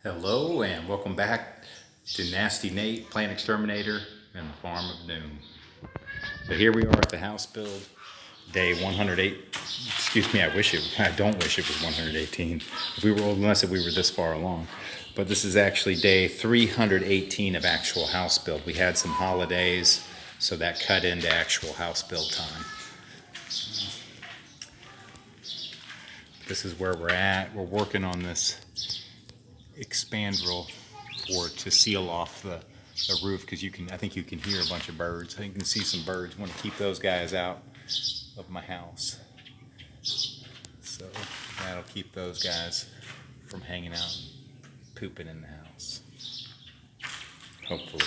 Hello and welcome back to Nasty Nate, Plant Exterminator, and the Farm of Doom. So here we are at the house build, day 108. Excuse me, I don't wish it was 118. If we were old enough, if we were this far along. But this is actually day 318 of actual house build. We had some holidays, so that cut into actual house build time. This is where we're at. We're working on this Spandrel to seal off the roof, because I think you can hear a bunch of birds. I think you can see some birds. I want to keep those guys out of my house, so that'll keep those guys from hanging out and pooping in the house, hopefully.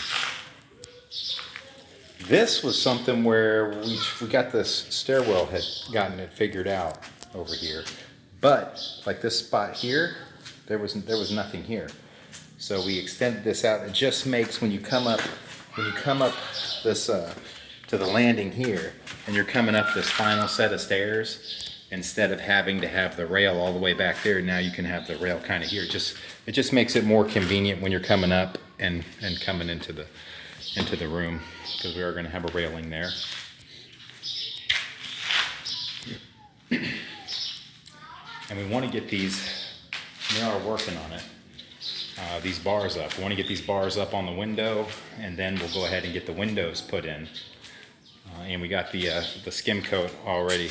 This was something where we got this stairwell, had gotten it figured out over here, but like this spot here, there was nothing here. So we extended this out. It just makes, when you come up this to the landing here, and you're coming up this final set of stairs, instead of having to have the rail all the way back there, now you can have the rail kind of here. It just makes it more convenient when you're coming up and coming into the room, because we are going to have a railing there. And we want to get these, we are working on it, these bars up. We want to get these bars up on the window, and then we'll go ahead and get the windows put in. And we got the skim coat already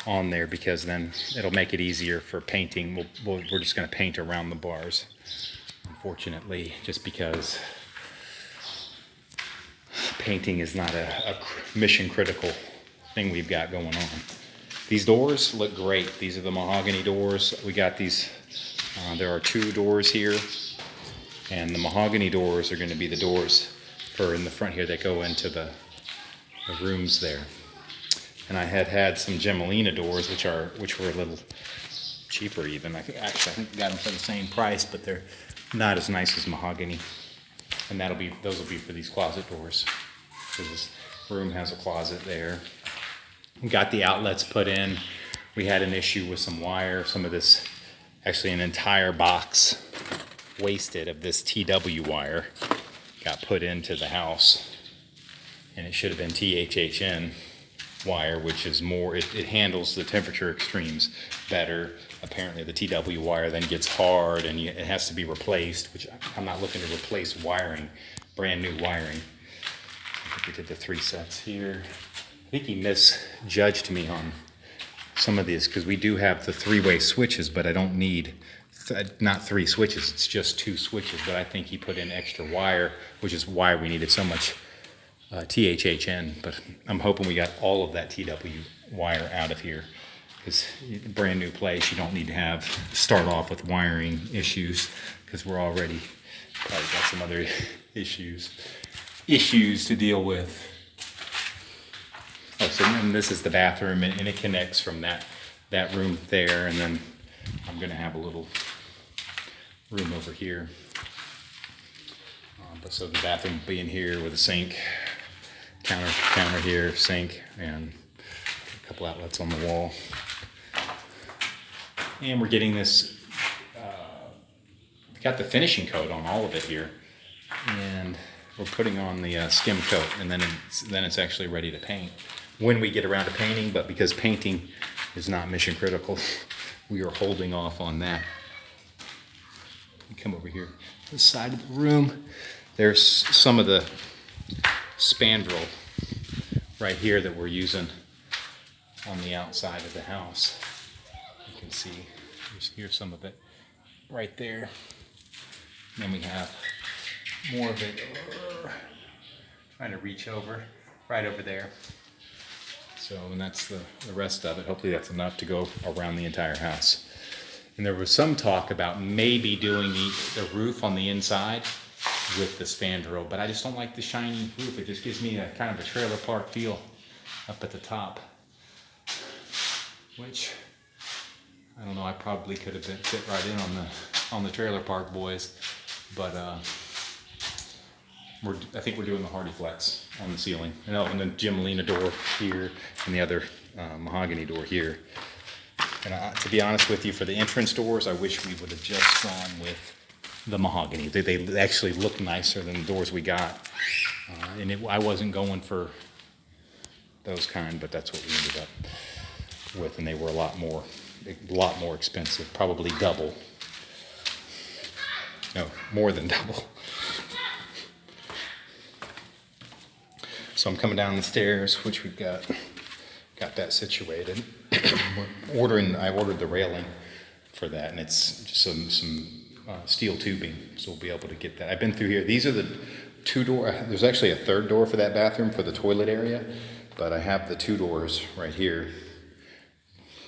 on there, because then it'll make it easier for painting. We're just going to paint around the bars, unfortunately, just because painting is not a mission critical thing we've got going on. These doors look great. These are the Mahogany Doors. We got these, there are two doors here, and the Mahogany Doors are going to be the doors for in the front here that go into the rooms there. And I had some Gemelina doors, which were a little cheaper even. I think we got them for the same price, but they're not as nice as Mahogany. And those will be for these closet doors, because this room has a closet there. We got the outlets put in. We had an issue with some wire. Some of this, actually an entire box wasted of this TW wire got put into the house, and it should have been THHN wire, which is more, it handles the temperature extremes better. Apparently the TW wire then gets hard and it has to be replaced, which I'm not looking to replace wiring, brand new wiring. I think we did the 3 sets here. I think he misjudged me on some of these, because we do have the 3-way switches, but I don't need not 3 switches, it's just 2 switches. But I think he put in extra wire, which is why we needed so much THHN. But I'm hoping we got all of that TW wire out of here, because brand new place, you don't need to start off with wiring issues, because we're already probably got some other issues to deal with. Oh, so then this is the bathroom, and it connects from that room there, and then I'm going to have a little room over here. So the bathroom will be in here with a sink, counter here, sink, and a couple outlets on the wall. And we're getting this, got the finishing coat on all of it here, and we're putting on the skim coat, and then it's actually ready to paint when we get around to painting. But because painting is not mission critical, we are holding off on that. Come over here to the side of the room. There's some of the Spandrel right here that we're using on the outside of the house. You can see, here's some of it right there. And then we have more of it, trying to reach over, right over there. So, and that's the rest of it. Hopefully that's enough to go around the entire house. And there was some talk about maybe doing the roof on the inside with the Spandrel, but I just don't like the shiny roof. It just gives me a kind of a trailer park feel up at the top, which, I don't know, I probably could have fit right in on the trailer park boys, but I think we're doing the Hardy Flex on the ceiling. And the Gemelina door here, and the other Mahogany door here. And to be honest with you, for the entrance doors, I wish we would have just gone with the mahogany. They actually look nicer than the doors we got. I wasn't going for those kind, but that's what we ended up with, and they were a lot more expensive, probably double. No, more than double. So I'm coming down the stairs, which we've got that situated. I ordered the railing for that, and it's just some steel tubing, so we'll be able to get that. I've been through here. These are the two door. There's actually a third door for that bathroom for the toilet area, but I have the two doors right here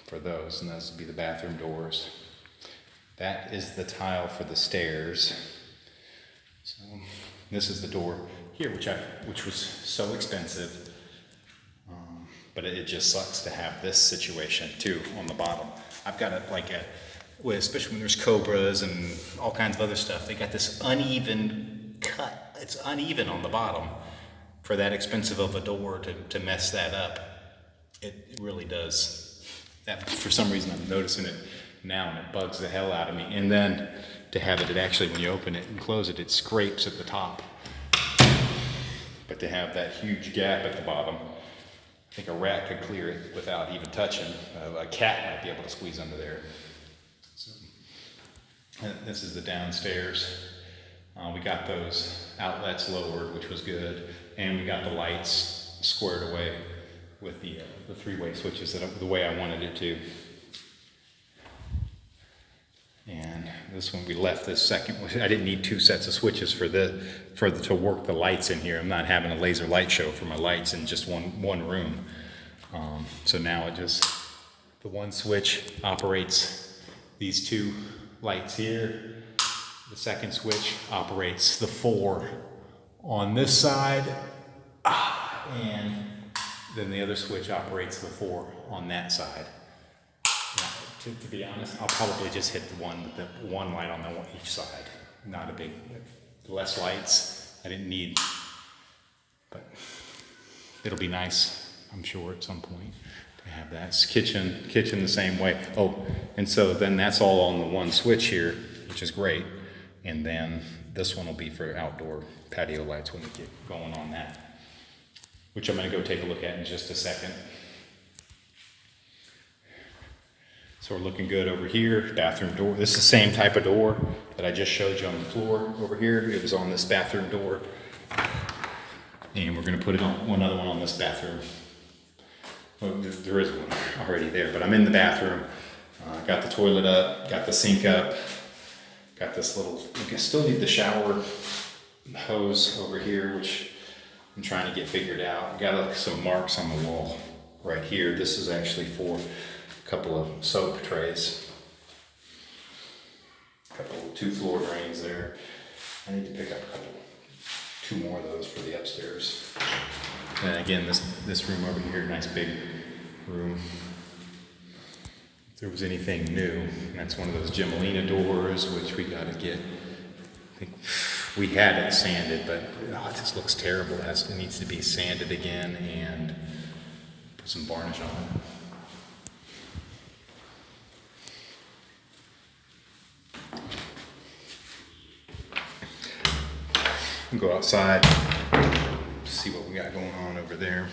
for those, and those will be the bathroom doors. That is the tile for the stairs. So this is the door here, which was so expensive, but it just sucks to have this situation too on the bottom. I've got especially when there's cobras and all kinds of other stuff, they got this uneven cut. It's uneven on the bottom for that expensive of a door to mess that up. It really does. That, for some reason, I'm noticing it now, and it bugs the hell out of me. And then to have it actually, when you open it and close it, it scrapes at the top. But to have that huge gap at the bottom, I think a rat could clear it without even touching. A cat might be able to squeeze under there. So, this is the downstairs. We got those outlets lowered, which was good, and we got the lights squared away with the three-way switches the way I wanted it to. And this one, we left this second. I didn't need two sets of switches to work the lights in here. I'm not having a laser light show for my lights in just one room. So now the one switch operates these two lights here. The second switch operates the 4 on this side, and then the other switch operates the 4 on that side. To be honest, I'll probably just hit the one light on each side. Not a big, less lights. I didn't need, but it'll be nice, I'm sure, at some point to have that. It's kitchen the same way. Oh, and so then that's all on the one switch here, which is great. And then this one will be for outdoor patio lights when we get going on that, which I'm going to go take a look at in just a second. So we're looking good over here. Bathroom door. This is the same type of door that I just showed you on the floor over here. It was on this bathroom door. And we're going to put another one on this bathroom. Well, there is one already there, but I'm in the bathroom. Got the toilet up, got the sink up, got this I still need the shower hose over here, which I'm trying to get figured out. Got some marks on the wall right here. This is actually for couple of soap trays, two floor drains there. I need to pick up two more of those for the upstairs. And again, this room over here, nice big room. If there was anything new, that's one of those Gemelina doors, which we got to get. I think we had it sanded, but it just looks terrible. It needs to be sanded again and put some varnish on it. Go outside, see what we got going on over there.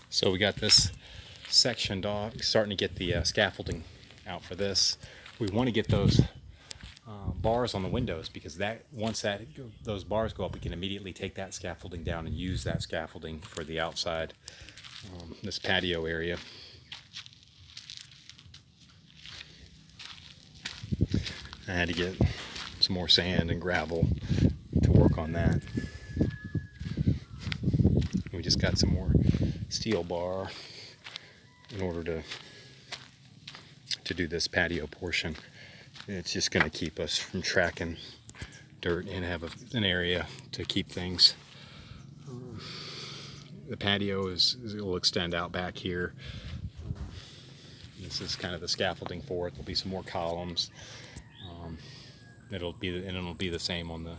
So we got this sectioned off, starting to get the scaffolding out for this. We want to get those bars on the windows, because once those bars go up, we can immediately take that scaffolding down and use that scaffolding for the outside, this patio area. I had to get some more sand and gravel to work on that. We just got some more steel bar in order to do this patio portion. It's just going to keep us from tracking dirt and have an area to keep things. The patio will extend out back here. This is kind of the scaffolding for it. There'll be some more columns. It'll be the same on the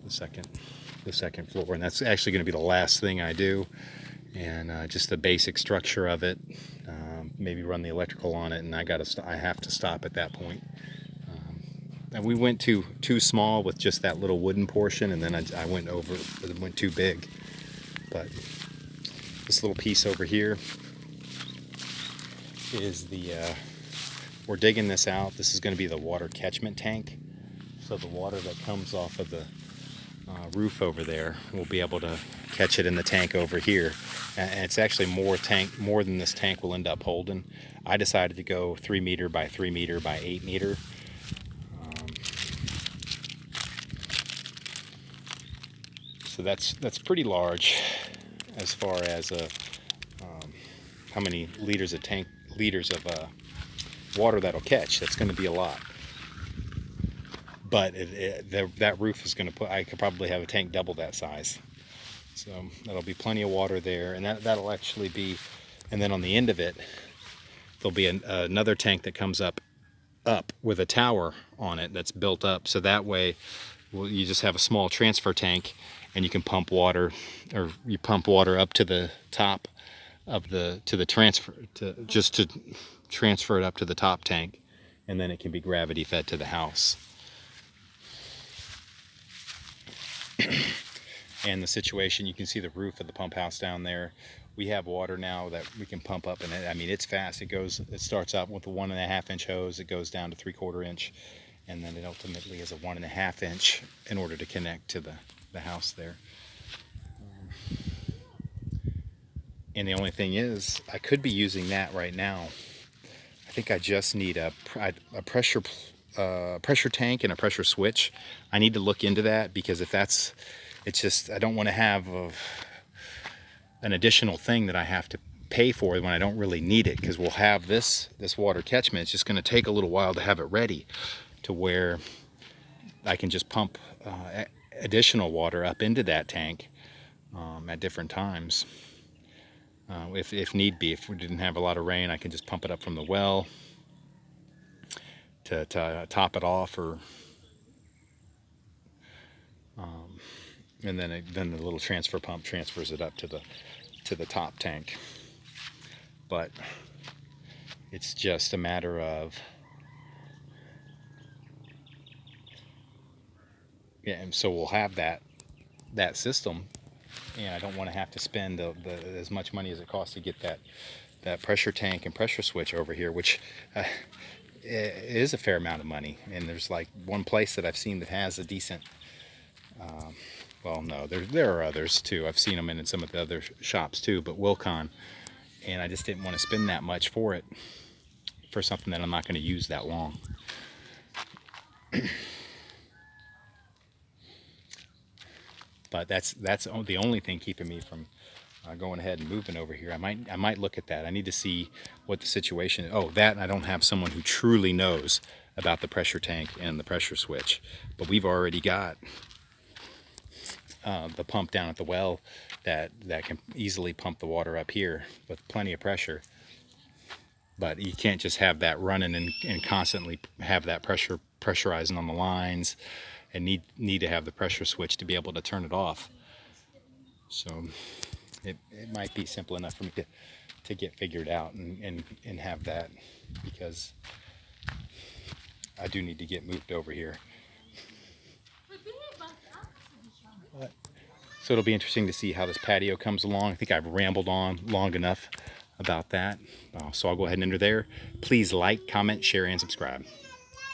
second floor, and that's actually going to be the last thing I do. And just the basic structure of it. Maybe run the electrical on it, and I have to stop at that point. And we went too small with just that little wooden portion, and then I went too big. But this little piece over here is we're digging this out. This is going to be the water catchment tank. So the water that comes off of the roof over there, we'll be able to catch it in the tank over here. And it's actually more than this tank will end up holding. I decided to go 3 meter by 3 meter by 8 meter. So that's pretty large as far as how many liters of water that'll catch. That's going to be a lot. But that roof is going to I could probably have a tank double that size. So that'll be plenty of water there, and that'll actually be, and then on the end of it, there'll be another tank that comes up with a tower on it that's built up. So that way, you just have a small transfer tank, and you can pump water, or you pump water up to the top of to transfer it up to the top tank, and then it can be gravity fed to the house. And the situation, you can see the roof of the pump house down there. We have water now that we can pump up, and I mean, it's fast. It starts out with a 1.5 inch hose. It goes down to 3/4 inch, and then it ultimately is a 1.5 inch in order to connect to the house there. And the only thing is, I could be using that right now. I think I just need a pressure tank and a pressure switch. I need to look into that, because if it's just, I don't want to have an additional thing that I have to pay for when I don't really need it, because we'll have this water catchment. It's just going to take a little while to have it ready to where I can just pump additional water up into that tank at different times. If need be, if we didn't have a lot of rain, I can just pump it up from the well to top it off, and then the little transfer pump transfers it up to the top tank. But it's just a matter of, yeah, and so we'll have that system, and I don't want to have to spend as much money as it costs to get that pressure tank and pressure switch over here, which is a fair amount of money. And there's like one place that I've seen that has a decent, well, no, there are others too. I've seen them in some of the other shops too, but Wilcon, and I just didn't want to spend that much for something that I'm not going to use that long. But that's the only thing keeping me from going ahead and moving over here. I might look at that. I need to see what the situation is. Oh, that, and I don't have someone who truly knows about the pressure tank and the pressure switch. But we've already got the pump down at the well that can easily pump the water up here with plenty of pressure. But you can't just have that running and constantly have that pressurizing on the lines, and need to have the pressure switch to be able to turn it off. So it might be simple enough for me to get figured out and have that, because I do need to get moved over here. So it'll be interesting to see how this patio comes along. I think I've rambled on long enough about that. So I'll go ahead and enter there. Please like, comment, share, and subscribe.